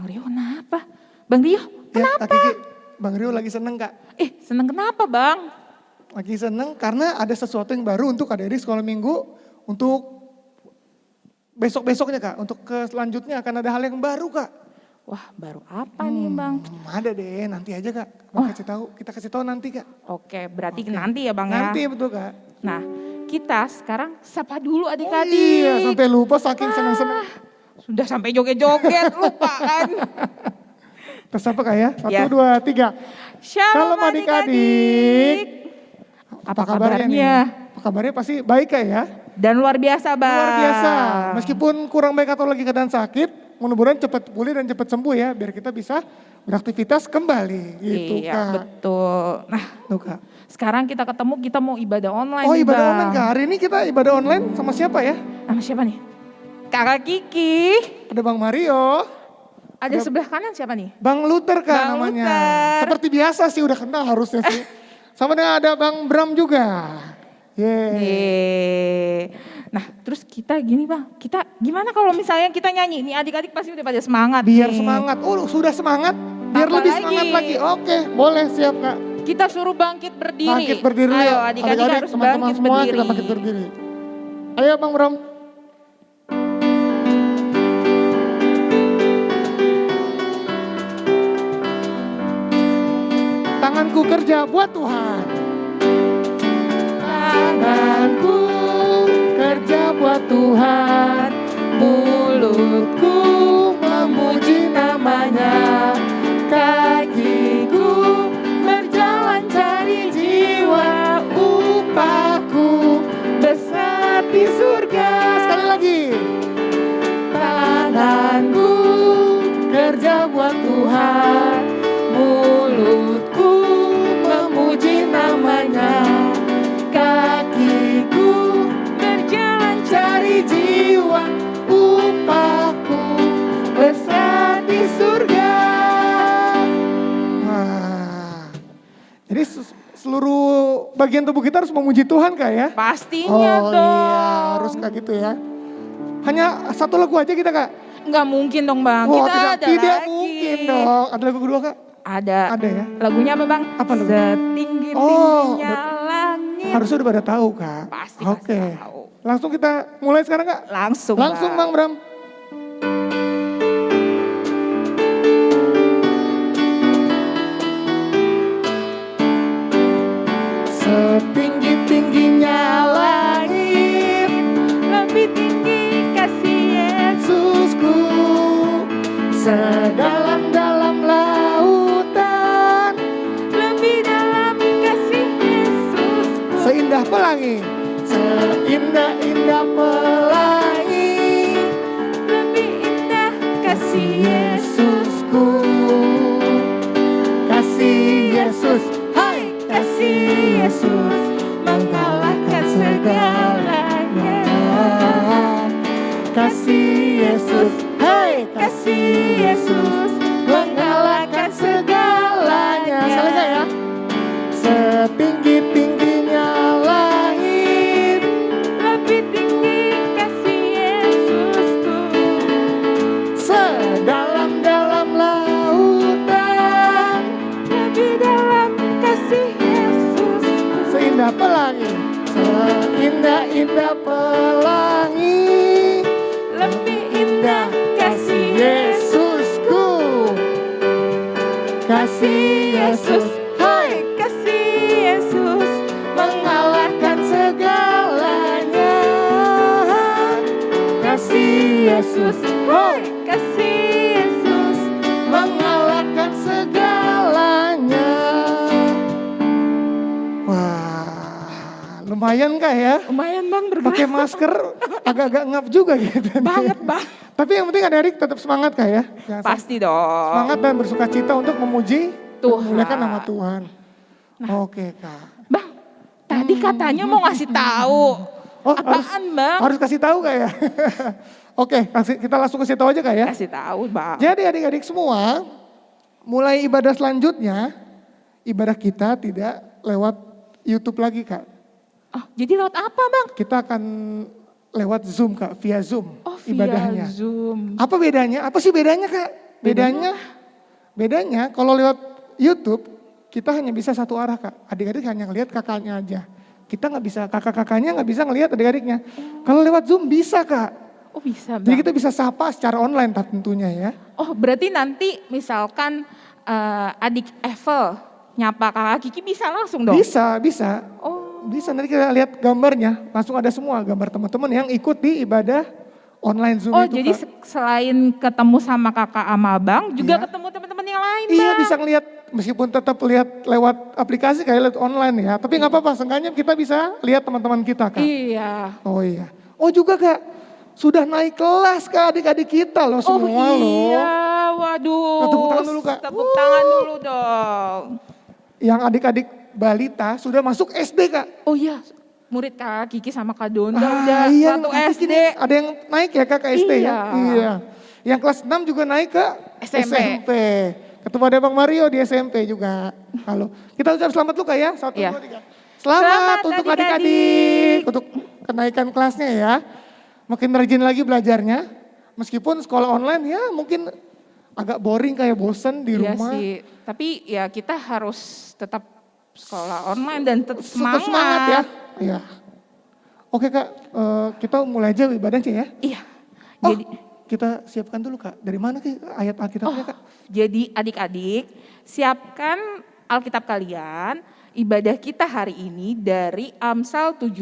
Bang Rio kenapa? Bang Rio Ya, kenapa? Kak Kiki, Bang Rio lagi seneng Kak. Seneng kenapa Bang? Lagi seneng karena ada sesuatu yang baru untuk adik-adik sekolah minggu. Untuk besok-besoknya Kak, untuk ke selanjutnya akan ada hal yang baru Kak. Wah baru apa nih Bang? Ada deh, nanti aja Kak. Abang kasih tahu, kita kasih tahu nanti Kak. Oke berarti nanti ya Bang ya. Nanti betul Kak. Nah kita sekarang sapa dulu Oh adik-adik. iya, sampai lupa saking seneng-seneng. Sudah sampai joget-joget lupa kan. Terus apa Kak ya? Ya. 1, 2, 3. Shalom adik-adik. Apa kabarnya? Apa kabarnya pasti baik Kak ya? Dan luar biasa Bang. Luar biasa. Meskipun kurang baik atau lagi keadaan sakit, mudah-mudahan cepat pulih dan cepat sembuh ya. Biar kita bisa beraktivitas kembali gitu Iya Kak. betul. Nah Tuh Kak. sekarang kita ketemu kita mau ibadah online Oh nih, ibadah Bang. online Kak. Hari ini kita ibadah online sama siapa ya? Sama siapa nih? Kakak Kiki. Ada Bang Mario. Ada sebelah kanan siapa nih? Bang Luther Kak Bang namanya. Luther. Seperti biasa sih udah kenal harusnya sih. Sama dengan ada Bang Bram juga. Yeay. Nah terus kita gini Bang, kita gimana kalau misalnya kita nyanyi? Nih adik-adik pasti udah pada semangat Biar nih. semangat. Oh sudah semangat. Biar Tambah lebih lagi. semangat lagi. Oke boleh siap Kak. Kita suruh bangkit berdiri. Bangkit berdiri. Ayo yuk. adik-adik harus teman-teman bangkit semua berdiri. kita bangkit berdiri. Ayo Bang Bram. Tanganku kerja buat Tuhan. Tanganku kerja buat Tuhan. Mulutku memuji namanya. Kakiku berjalan cari jiwa. Upahku besar di surga. Sekali lagi. Tanganku kerja buat Tuhan. Mulutku memuji namanya. Kakiku berjalan cari jiwa. Upahku besar di surga. Wah. Jadi seluruh bagian tubuh kita harus memuji Tuhan Kak ya? Pastinya Oh dong. iya harus kayak gitu ya. Hanya satu lagu aja kita Kak? Nggak mungkin dong Bang, Oh, kita ada tidak lagi. mungkin dong. Ada lagu kedua Kak? Ada. Ada ya? Lagunya apa Bang? Apa lagu? Setinggi-tingginya langit. Harusnya udah pada tahu Kak. Pasti Oke. tahu. Langsung kita mulai sekarang Kak? Langsung Bang Bram. Setinggi-tingginya langit, Lebih tinggi kasih Yesusku, sedalam-dalam lautan, lebih dalam kasih Yesus. seindah pelangi, seindah-indah pelangi, Lebih indah kasih Yesus. Yesusku, kasih Yesus, hai Kasih Yesus mengalahkan segalanya. kasih Yesus, hai Kasih Yesus mengalahkan segalanya. Salah ya? Setinggi-tingginya langit, Lebih tinggi kasih Yesusku. sedalam-dalam lautan, Lebih dalam kasih Yesus. seindah pelangi, seindah-indah pelangi, Lebih indah kasih Yesusku, kasih Yesus, hai Kasih Yesus mengalahkan segalanya, kasih Yesus, hai Kasih Yesus mengalahkan segalanya. Wah, lumayan Kak ya? lumayan Bang bergerak. Pakai masker agak-agak ngap juga gitu. Banget Bang. Tapi yang penting adik-adik tetap semangat Kak ya? Jangan Pasti dong. semangat dan bersuka cita untuk memuji Tuhan. dan memuliakan nama Tuhan. Oke Kak. Bang, tadi katanya mau ngasih tahu. Oh, Apaan Bang? Harus kasih tahu Kak ya? Oke, kita langsung kasih tahu aja Kak ya? Kasih tahu Bang. Jadi adik-adik semua, mulai ibadah selanjutnya, ibadah kita tidak lewat YouTube lagi Kak. Oh, jadi lewat apa Bang? Kita akan lewat Zoom Kak, via Zoom Oh via ibadahnya. Zoom. Apa bedanya? Apa sih bedanya Kak? Bedanya kalau lewat YouTube kita hanya bisa satu arah Kak. Adik-adik hanya ngelihat kakaknya aja. Kita nggak bisa, kakak-kakaknya nggak bisa ngelihat adik-adiknya. Kalau lewat Zoom bisa Kak. Oh bisa Jadi Bang. kita bisa sapa secara online tentunya ya. Oh berarti nanti misalkan adik Evel nyapa kakak Kiki bisa langsung dong? Bisa. Oh. Bisa, nanti kita lihat gambarnya. Langsung ada semua gambar teman-teman yang ikut di ibadah online Zoom Oh itu jadi Kak. selain ketemu sama kakak sama abang, juga Iya. ketemu teman-teman yang lain Iya Bang. bisa ngelihat meskipun tetap lihat lewat aplikasi kayak lihat online ya. Tapi nggak apa-apa, seenggaknya kita bisa lihat teman-teman kita Kak. Iya. Oh iya. Oh juga Kak, sudah naik kelas Kak adik-adik kita loh semua Oh iya, loh. waduh. Tepuk tangan dulu, Kak. Tepuk tangan dulu dong. Yang adik-adik balita sudah masuk SD Kak. Oh iya, murid Kak Kiki sama Kak Donda udah iya, satu nanti SD. gini, ada yang naik ya Kak ke SD ya? Iya. Iya. Yang kelas 6 juga naik ke SMP. Ketemu ada Bang Mario di SMP juga. Halo. Kita ucap selamat dulu Kak ya. 1, Iya. 2, 3. Selamat Selamat untuk adik-adik. adik-adik. Untuk kenaikan kelasnya ya. Makin rajin lagi belajarnya. Meskipun sekolah online ya mungkin agak boring kayak bosen di Iya rumah. sih, tapi ya kita harus tetap sekolah online dan tetap Tetap semangat. semangat ya. Iya. Oke Kak, kita mulai aja ibadahnya ya. Iya. Oh, Jadi kita siapkan dulu Kak. Dari mana Kak ayat Alkitabnya Kak? jadi adik-adik siapkan Alkitab kalian. Ibadah kita hari ini dari Amsal 17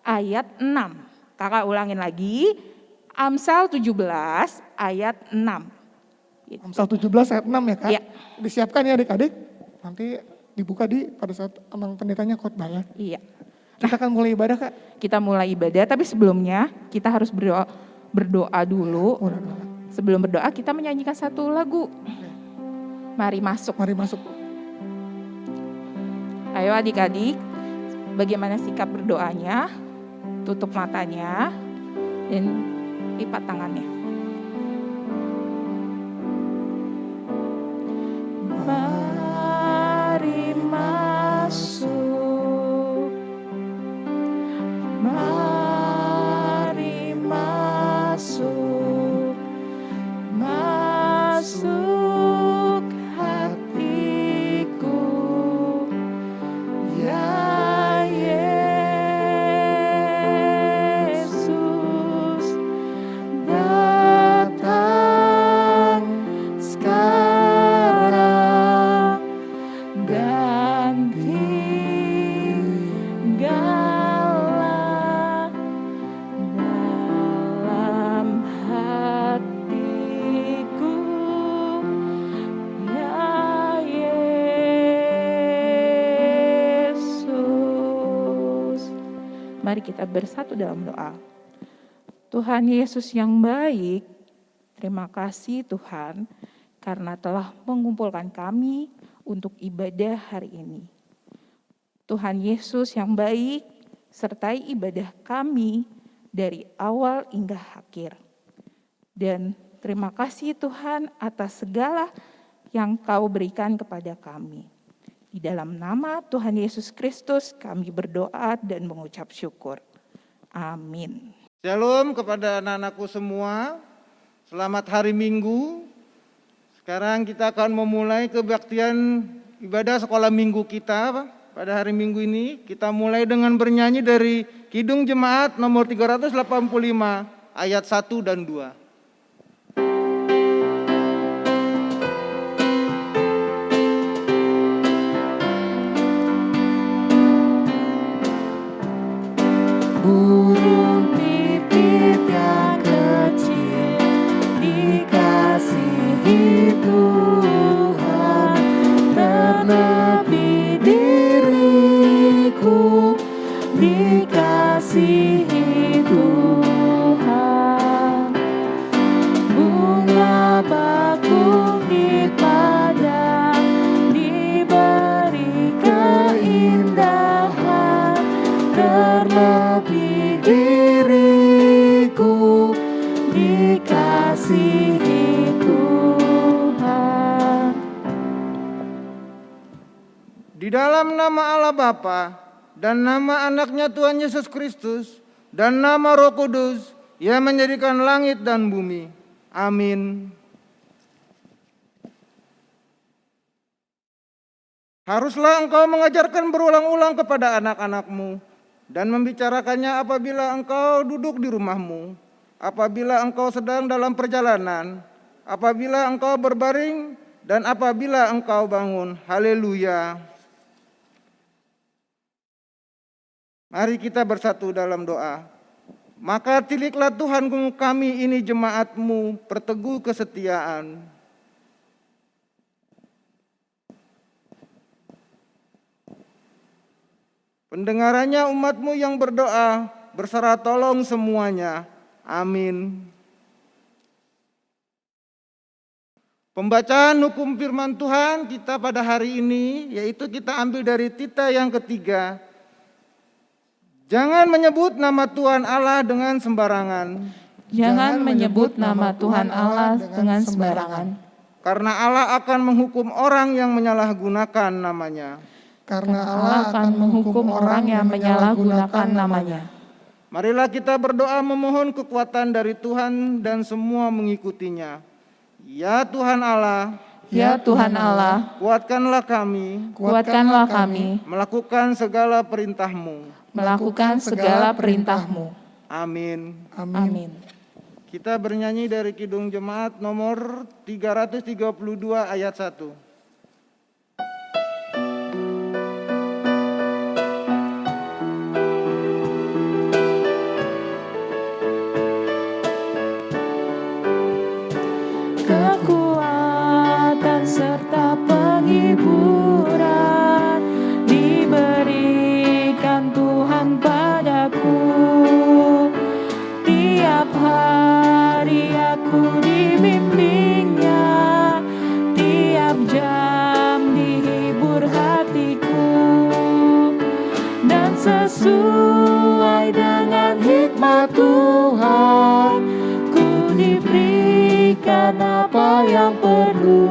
ayat 6. Kakak ulangin lagi. Amsal 17 ayat 6. Gitu. Amsal 17 ayat 6 ya Kak. Iya. Disiapkan ya adik-adik. Nanti dibuka pada saat emang pendetanya khotbah ya. Iya. Kita akan mulai ibadah Kak. Kita mulai ibadah, tapi sebelumnya kita harus berdoa dulu. Sebelum berdoa kita menyanyikan satu lagu. Mari masuk. Mari masuk. Ayo adik-adik, bagaimana sikap berdoanya? Tutup matanya dan lipat tangannya. Mari masuk. Mari masuk. Masuk hatiku. Ya Yesus, datang sekarang dan tinggallah dalam hatiku. Ya Yesus. Mari kita bersatu dalam doa. Tuhan Yesus yang baik, terima kasih Tuhan karena telah mengumpulkan kami untuk ibadah hari ini. Tuhan Yesus yang baik, sertai ibadah kami dari awal hingga akhir. Dan terima kasih Tuhan atas segala yang Kau berikan kepada kami. Di dalam nama Tuhan Yesus Kristus kami berdoa dan mengucap syukur. Amin. Shalom kepada anak-anakku semua. Selamat hari Minggu. Sekarang kita akan memulai kebaktian ibadah sekolah minggu kita pada hari Minggu ini. Kita mulai dengan bernyanyi dari Kidung Jemaat nomor 385 ayat 1 dan 2. Burung pipit yang kecil dikasihi Tuhan, terlebih diriku dikasihi Tuhan. Bunga bakung di padang diberi keindahan, terlebih diriku dikasihi Tuhan. Di dalam nama Allah Bapa dan nama anaknya Tuhan Yesus Kristus dan nama Roh Kudus yang menjadikan langit dan bumi. Amin. Haruslah engkau mengajarkan berulang-ulang kepada anak-anakmu dan membicarakannya apabila engkau duduk di rumahmu, apabila engkau sedang dalam perjalanan, apabila engkau berbaring, dan apabila engkau bangun. Haleluya. Mari kita bersatu dalam doa. Maka tiliklah Tuhan kami ini jemaat-Mu, perteguh kesetiaan. Pendengarannya umat-Mu yang berdoa, berserah tolong semuanya. Amin. Pembacaan hukum firman Tuhan kita pada hari ini, yaitu kita ambil dari Tita yang ketiga. Jangan menyebut nama Tuhan Allah dengan sembarangan. Jangan menyebut nama Tuhan Allah dengan sembarangan. Karena Allah akan menghukum orang yang menyalahgunakan namanya. Karena Allah akan menghukum orang yang menyalahgunakan namanya. Marilah kita berdoa memohon kekuatan dari Tuhan dan semua mengikutinya. Ya Tuhan Allah, Ya Tuhan Allah, kuatkanlah kami kuatkanlah kami melakukan segala perintah-Mu. melakukan segala perintah-Mu. Amin. Amin. Kita bernyanyi dari Kidung Jemaat nomor 332 ayat 1. Kekuatan serta penghiburan diberikan Tuhan padaku. Tiap hari aku dibimbingnya, tiap jam dihibur hatiku. Dan sesuai dengan hikmat Tuhan, ku diberikan apa yang perlu.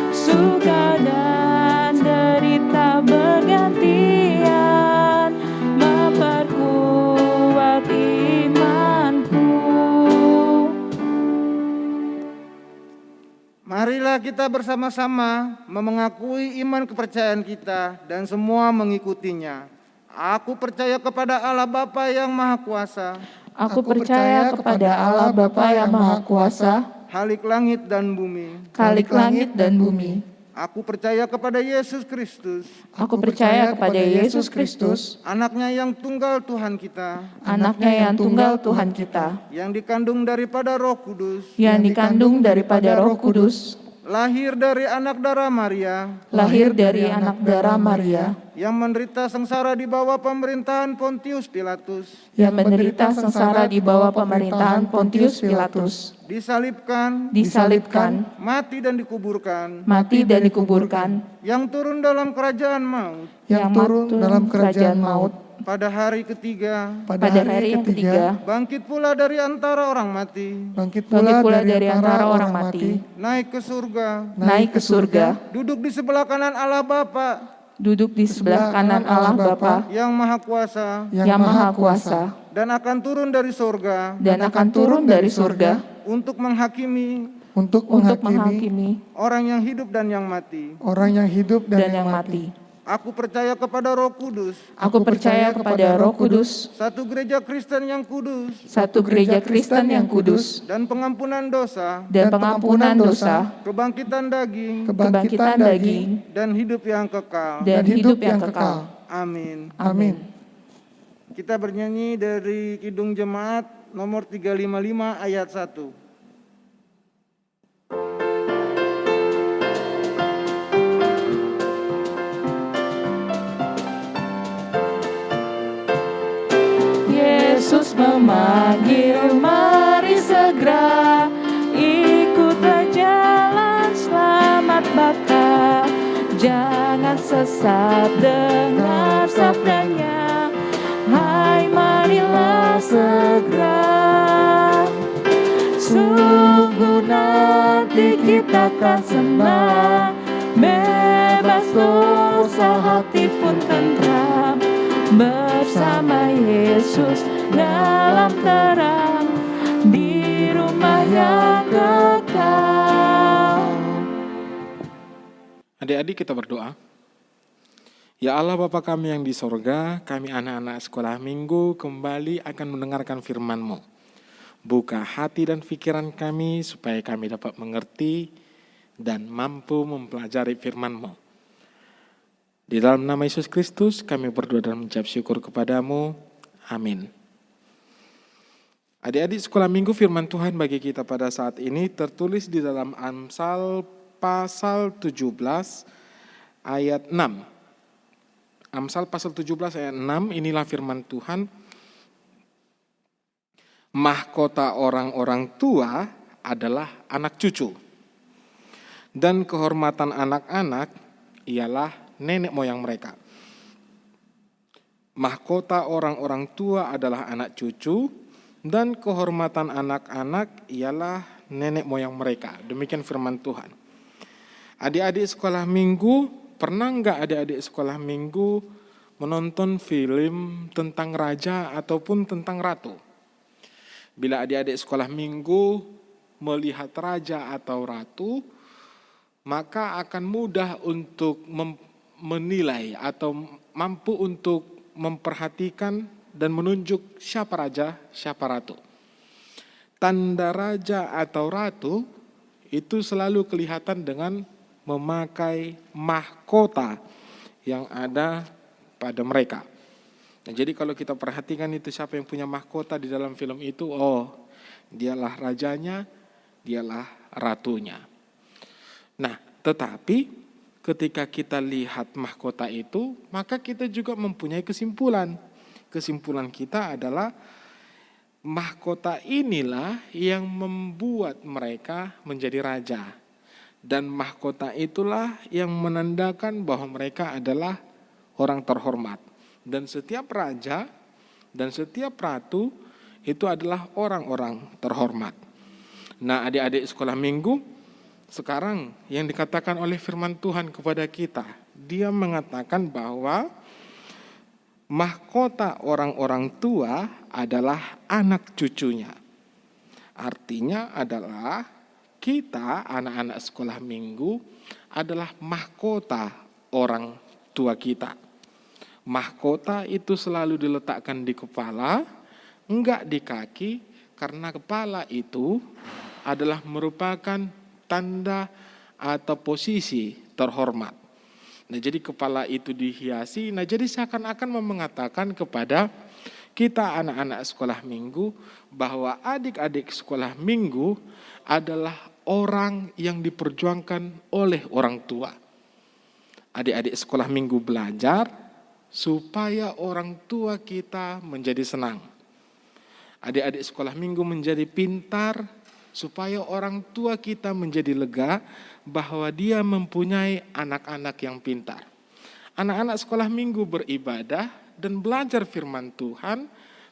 Suka dan derita bergantian, memperkuat imanku. Marilah kita bersama-sama mengakui iman kepercayaan kita dan semua mengikutinya. Aku percaya kepada Allah Bapa yang Maha Kuasa, Aku percaya kepada Allah Bapa yang Maha Kuasa, Khalik langit dan bumi. Khalik langit dan bumi. Aku percaya kepada Yesus Kristus, Aku percaya kepada Yesus Kristus, anaknya yang tunggal Tuhan kita, anaknya yang tunggal Tuhan kita, yang dikandung daripada Roh Kudus, yang dikandung daripada Roh Kudus, lahir dari anak darah Maria, lahir dari anak darah Maria, yang menderita sengsara di bawah pemerintahan Pontius Pilatus, yang menderita sengsara di bawah pemerintahan Pontius Pilatus, disalibkan, mati dan dikuburkan, mati dan dikuburkan, yang turun dalam kerajaan maut, yang turun dalam kerajaan maut, pada hari ketiga, pada hari yang ketiga, bangkit pula dari antara orang mati, bangkit bangkit pula dari antara orang mati, naik ke surga, naik ke surga, duduk di sebelah kanan Allah Bapa duduk di sebelah kanan Allah Bapa yang Maha Kuasa, yang Maha Kuasa, dan akan turun dari surga dan akan turun dari surga untuk menghakimi untuk untuk menghakimi menghakimi orang yang hidup dan yang mati. orang yang hidup dan yang mati. Aku percaya kepada Roh Kudus, Aku percaya kepada Roh Kudus, satu gereja Kristen yang kudus, satu gereja Kristen yang kudus, dan pengampunan dosa, dan pengampunan dosa, kebangkitan daging, kebangkitan daging, dan hidup yang kekal. dan hidup yang kekal. Amin. Amin. Kita bernyanyi dari Kidung Jemaat nomor 355 ayat 1. Yesus memanggil, mari segera ikutlah jalan selamat baka. Jangan sesat dengar sabdanya, hai marilah segera. Sungguh nanti kita akan senang, bebas dosa hati pun tentram, bersama Yesus dalam terang di rumah yang kekal. Adik-adik kita berdoa. Ya Allah Bapa kami yang di sorga, kami anak-anak sekolah minggu kembali akan mendengarkan firman-Mu. Buka hati dan pikiran kami supaya kami dapat mengerti dan mampu mempelajari firman-Mu. Di dalam nama Yesus Kristus kami berdoa dan mengucap syukur kepadamu. Amin. Adik-adik sekolah minggu, firman Tuhan bagi kita pada saat ini tertulis di dalam Amsal pasal 17 ayat 6. Amsal pasal 17 ayat 6, inilah firman Tuhan. Mahkota orang-orang tua adalah anak cucu, dan kehormatan anak-anak ialah nenek moyang mereka. Mahkota orang-orang tua adalah anak cucu, dan kehormatan anak-anak ialah nenek moyang mereka. Demikian firman Tuhan. Adik-adik sekolah minggu, pernah enggak adik-adik sekolah minggu menonton film tentang raja ataupun tentang ratu? Bila adik-adik sekolah minggu melihat raja atau ratu, maka akan mudah untuk menilai atau mampu untuk memperhatikan dan menunjuk siapa raja, siapa ratu. Tanda raja atau ratu itu selalu kelihatan dengan memakai mahkota yang ada pada mereka. Nah, jadi kalau kita perhatikan itu siapa yang punya mahkota di dalam film itu, dialah rajanya, dialah ratunya. Nah, tetapi ketika kita lihat mahkota itu, maka kita juga mempunyai kesimpulan. Kesimpulan kita adalah mahkota inilah yang membuat mereka menjadi raja. Dan mahkota itulah yang menandakan bahwa mereka adalah orang terhormat. Dan setiap raja dan setiap ratu itu adalah orang-orang terhormat. Nah, adik-adik sekolah minggu, sekarang yang dikatakan oleh firman Tuhan kepada kita, dia mengatakan bahwa mahkota orang-orang tua adalah anak cucunya. Artinya adalah kita anak-anak sekolah minggu adalah mahkota orang tua kita. Mahkota itu selalu diletakkan di kepala, enggak di kaki, karena kepala itu adalah merupakan tanda atau posisi terhormat. Nah, jadi kepala itu dihiasi. Nah, jadi seakan-akan mengatakan kepada kita anak-anak sekolah minggu bahwa adik-adik sekolah minggu adalah orang yang diperjuangkan oleh orang tua. Adik-adik sekolah minggu belajar supaya orang tua kita menjadi senang. Adik-adik sekolah minggu menjadi pintar supaya orang tua kita menjadi lega bahwa dia mempunyai anak-anak yang pintar. Anak-anak sekolah minggu beribadah dan belajar firman Tuhan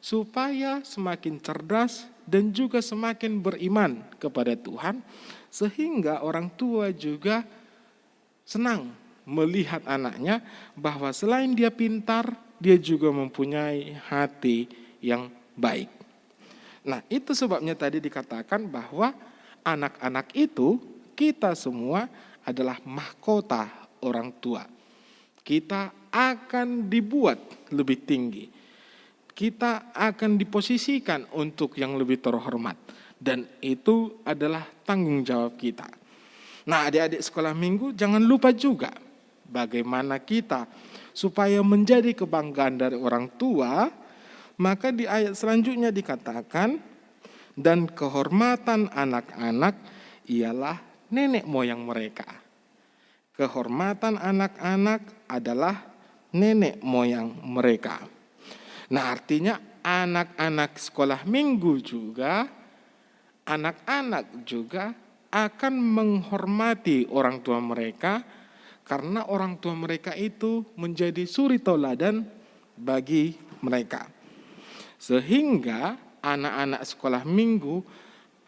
supaya semakin cerdas dan juga semakin beriman kepada Tuhan, sehingga orang tua juga senang melihat anaknya bahwa selain dia pintar, dia juga mempunyai hati yang baik. Nah, itu sebabnya tadi dikatakan bahwa anak-anak itu, kita semua adalah mahkota orang tua. Kita akan dibuat lebih tinggi. Kita akan diposisikan untuk yang lebih terhormat. Dan itu adalah tanggung jawab kita. Nah, adik-adik sekolah minggu, jangan lupa juga bagaimana kita supaya menjadi kebanggaan dari orang tua. Maka di ayat selanjutnya dikatakan, dan kehormatan anak-anak ialah nenek moyang mereka. Kehormatan anak-anak adalah nenek moyang mereka. Nah, artinya anak-anak sekolah minggu juga, anak-anak juga akan menghormati orang tua mereka, karena orang tua mereka itu menjadi suri tauladan bagi mereka. Sehingga anak-anak sekolah minggu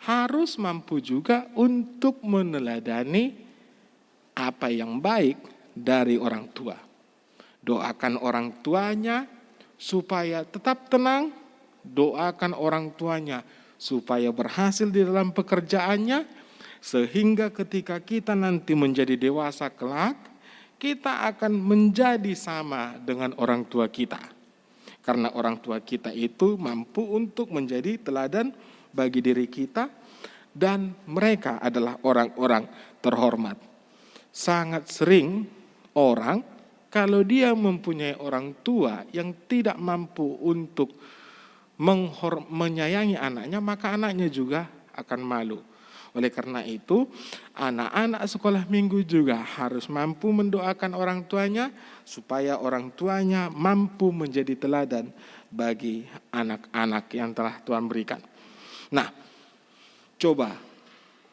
harus mampu juga untuk meneladani apa yang baik dari orang tua. Doakan orang tuanya supaya tetap tenang, doakan orang tuanya supaya berhasil di dalam pekerjaannya, sehingga ketika kita nanti menjadi dewasa kelak, kita akan menjadi sama dengan orang tua kita. Karena orang tua kita itu mampu untuk menjadi teladan bagi diri kita, dan mereka adalah orang-orang terhormat. Sangat sering orang kalau dia mempunyai orang tua yang tidak mampu untuk menyayangi anaknya, maka anaknya juga akan malu. Oleh karena itu, anak-anak sekolah minggu juga harus mampu mendoakan orang tuanya supaya orang tuanya mampu menjadi teladan bagi anak-anak yang telah Tuhan berikan. Nah, coba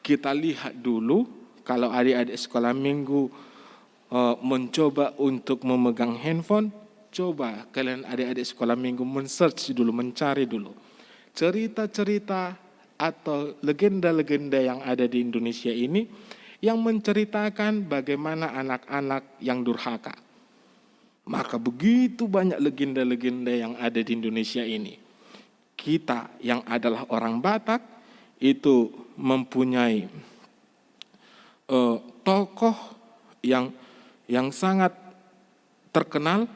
kita lihat dulu kalau adik-adik sekolah minggu mencoba untuk memegang handphone, coba kalian adik-adik sekolah minggu men-search dulu, mencari dulu cerita-cerita atau legenda-legenda yang ada di Indonesia ini yang menceritakan bagaimana anak-anak yang durhaka. Maka begitu banyak legenda-legenda yang ada di Indonesia ini. Kita yang adalah orang Batak itu mempunyai tokoh yang sangat terkenal,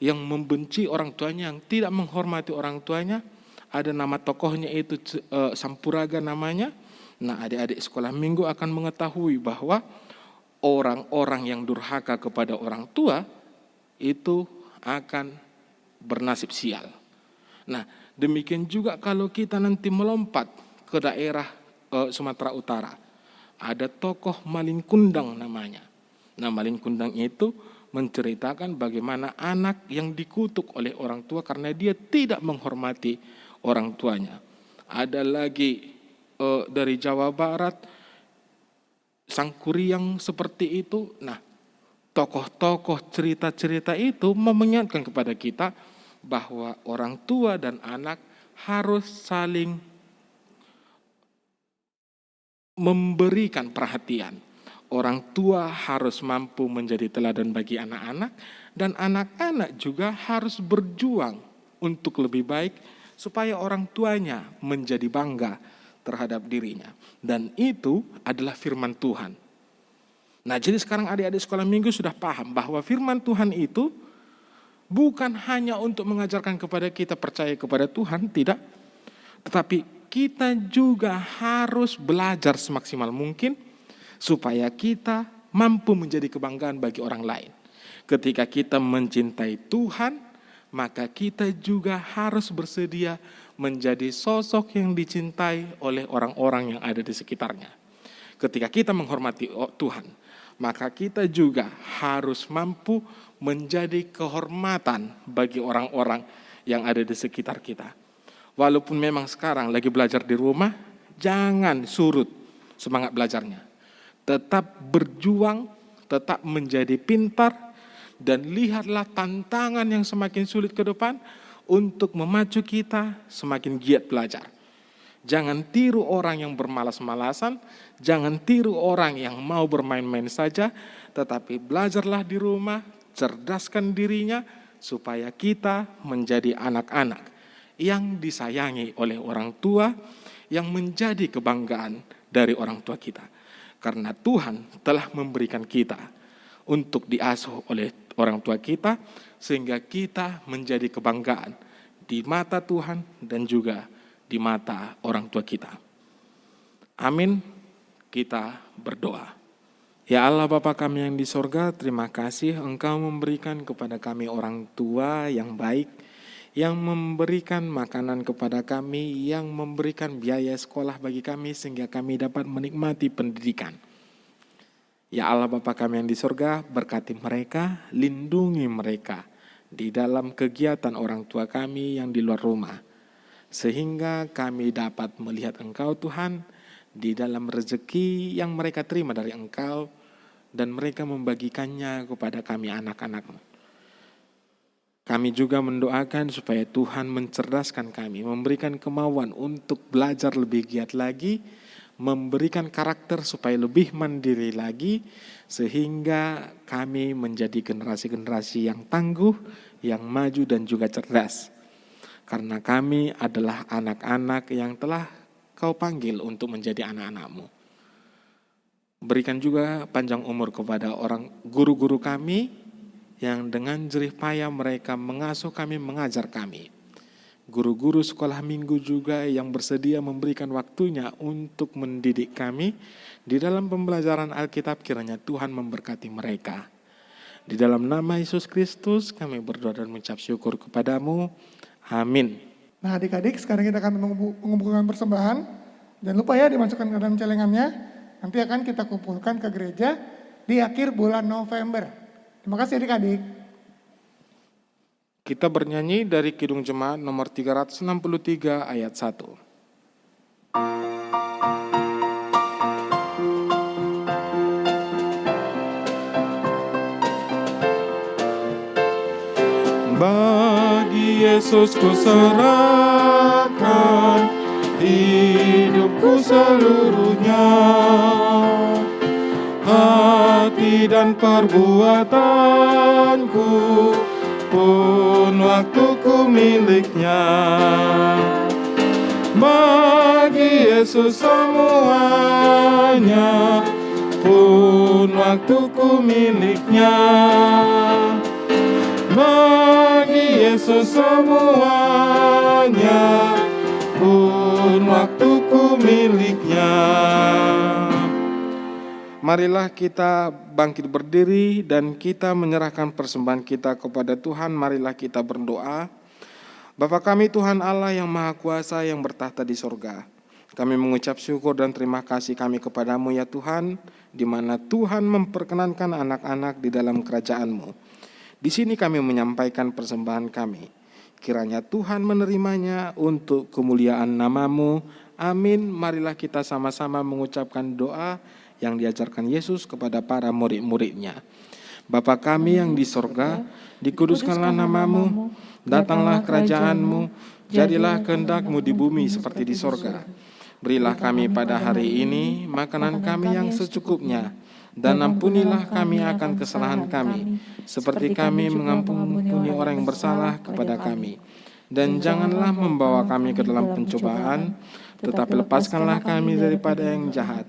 yang membenci orang tuanya, yang tidak menghormati orang tuanya. Ada nama tokohnya itu Sampuraga namanya. Nah, adik-adik sekolah minggu akan mengetahui bahwa orang-orang yang durhaka kepada orang tua itu akan bernasib sial. Nah, demikian juga kalau kita nanti melompat ke daerah Sumatera Utara. Ada tokoh Malin Kundang namanya. Nah, Malin Kundang itu menceritakan bagaimana anak yang dikutuk oleh orang tua karena dia tidak menghormati orang tuanya. Ada lagi dari Jawa Barat, Sangkuriang seperti itu. Nah, tokoh-tokoh cerita-cerita itu mengingatkan kepada kita bahwa orang tua dan anak harus saling memberikan perhatian. Orang tua harus mampu menjadi teladan bagi anak-anak, dan anak-anak juga harus berjuang untuk lebih baik supaya orang tuanya menjadi bangga terhadap dirinya. Dan itu adalah firman Tuhan. Nah, jadi sekarang adik-adik sekolah minggu sudah paham bahwa firman Tuhan itu bukan hanya untuk mengajarkan kepada kita percaya kepada Tuhan, tidak. Tetapi kita juga harus belajar semaksimal mungkin supaya kita mampu menjadi kebanggaan bagi orang lain. Ketika kita mencintai Tuhan, maka kita juga harus bersedia menjadi sosok yang dicintai oleh orang-orang yang ada di sekitarnya. Ketika kita menghormati Tuhan, maka kita juga harus mampu menjadi kehormatan bagi orang-orang yang ada di sekitar kita. Walaupun memang sekarang lagi belajar di rumah, jangan surut semangat belajarnya. Tetap berjuang, tetap menjadi pintar, dan lihatlah tantangan yang semakin sulit ke depan untuk memacu kita semakin giat belajar. Jangan tiru orang yang bermalas-malasan, jangan tiru orang yang mau bermain-main saja, tetapi belajarlah di rumah, cerdaskan dirinya supaya kita menjadi anak-anak yang disayangi oleh orang tua, yang menjadi kebanggaan dari orang tua kita. Karena Tuhan telah memberikan kita untuk diasuh oleh orang tua kita, sehingga kita menjadi kebanggaan di mata Tuhan dan juga di mata orang tua kita. Amin. Kita berdoa. Ya Allah Bapa kami yang di sorga, terima kasih Engkau memberikan kepada kami orang tua yang baik, yang memberikan makanan kepada kami, yang memberikan biaya sekolah bagi kami sehingga kami dapat menikmati pendidikan. Ya Allah Bapa kami yang di sorga, berkati mereka, lindungi mereka di dalam kegiatan orang tua kami yang di luar rumah. Sehingga kami dapat melihat Engkau Tuhan di dalam rezeki yang mereka terima dari Engkau, dan mereka membagikannya kepada kami anak-anak-Mu. Kami juga mendoakan supaya Tuhan mencerdaskan kami, memberikan kemauan untuk belajar lebih giat lagi, memberikan karakter supaya lebih mandiri lagi, sehingga kami menjadi generasi-generasi yang tangguh, yang maju dan juga cerdas. Karena kami adalah anak-anak yang telah Kau panggil untuk menjadi anak-anak-Mu. Berikan juga panjang umur kepada orang guru-guru kami yang dengan jerih payah mereka mengasuh kami, mengajar kami. Guru-guru sekolah minggu juga yang bersedia memberikan waktunya untuk mendidik kami di dalam pembelajaran Alkitab, kiranya Tuhan memberkati mereka. Di dalam nama Yesus Kristus kami berdoa dan mengucap syukur kepadamu. Amin. Nah adik-adik, sekarang kita akan mengumpulkan persembahan. Jangan lupa ya dimasukkan ke dalam celengannya. Nanti akan kita kumpulkan ke gereja di akhir bulan November. Terima kasih adik-adik. Kita bernyanyi dari Kidung Jemaat nomor 363 ayat 1. Bagi Yesus ku serahkan hidupku seluruhnya, hati dan perbuatanku pun waktuku miliknya. Bagi Yesus semuanya pun waktuku miliknya. Bagi Yesus semuanya pun waktuku miliknya. Marilah kita bangkit berdiri dan kita menyerahkan persembahan kita kepada Tuhan. Marilah kita berdoa. Bapa kami Tuhan Allah yang Maha Kuasa yang bertahta di sorga, kami mengucap syukur dan terima kasih kami kepadamu ya Tuhan, di mana Tuhan memperkenankan anak-anak di dalam kerajaan-Mu. Di sini kami menyampaikan persembahan kami. Kiranya Tuhan menerimanya untuk kemuliaan nama-Mu. Amin. Marilah kita sama-sama mengucapkan doa yang diajarkan Yesus kepada para murid-muridnya. Bapa kami yang di sorga, dikuduskanlah nama-Mu, datanglah kerajaan-Mu, jadilah kehendak-Mu di bumi seperti di sorga. Berilah kami pada hari ini makanan kami yang secukupnya, dan ampunilah kami akan kesalahan kami, seperti kami mengampuni orang yang bersalah kepada kami. Dan janganlah membawa kami ke dalam pencobaan, tetapi lepaskanlah kami daripada yang jahat.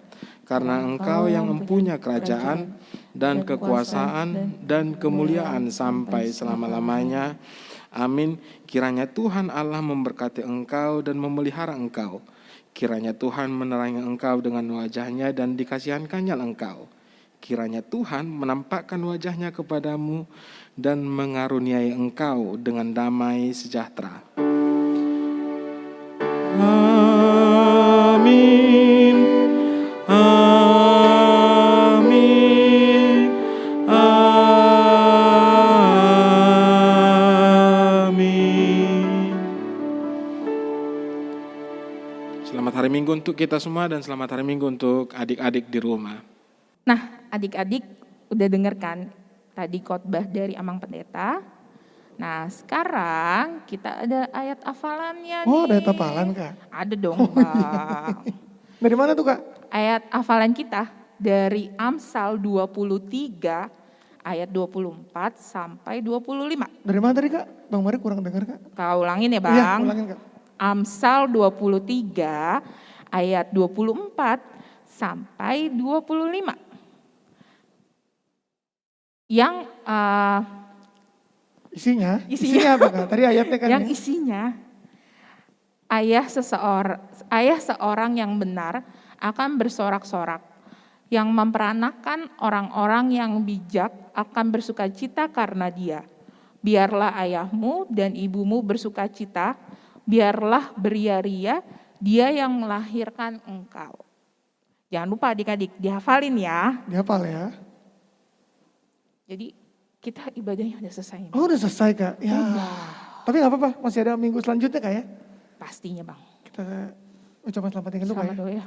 Karena Engkau yang mempunyai kerajaan dan kekuasaan dan kemuliaan sampai selama-lamanya. Amin. Kiranya Tuhan Allah memberkati engkau dan memelihara engkau. Kiranya Tuhan menerangi engkau dengan wajahnya dan dikasihankannya engkau. Kiranya Tuhan menampakkan wajahnya kepadamu dan mengaruniai engkau dengan damai sejahtera. Amin. Amin. Amin. Selamat hari Minggu untuk kita semua dan selamat hari Minggu untuk adik-adik di rumah. Nah, adik-adik udah dengarkan tadi khotbah dari Amang Pendeta. Nah, sekarang kita ada ayat hafalannya nih. Oh, ada ayat hafalan, Kak? Ada dong, Bang. Dari mana tuh, Kak? Ayat hafalan kita dari Amsal 23 ayat 24 sampai 25. Dari mana tadi, Kak? Bang Mari kurang dengar, Kak? Kau ulangin ya, Bang. Iya, ulangin, Kak. Amsal 23 ayat 24 sampai 25. Yang Isinya apa, Kak? Tadi ayatnya kan yang ya? isinya ayah seorang yang benar akan bersorak-sorak, yang memperanakan orang-orang yang bijak akan bersukacita karena dia. Biarlah ayahmu dan ibumu bersukacita, biarlah beria-ria dia yang melahirkan engkau. Jangan lupa adik-adik dihafalin ya. Dihafal ya. Jadi kita ibadahnya udah selesai. Oh, udah selesai, Kak. Ya. Tapi gak apa-apa, masih ada minggu selanjutnya, Kak ya? Pastinya, Bang. Kita ucapan selamat tinggal dulu, Kak Selamat ya? dulu ya.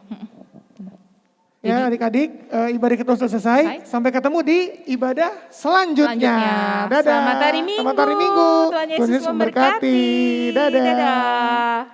Ya adik-adik, ibadah kita sudah selesai. Sampai ketemu di ibadah selanjutnya. Dadah. Selamat hari Minggu. Selamat hari Minggu. Tuhan Yesus memberkati. Dadah. Dadah.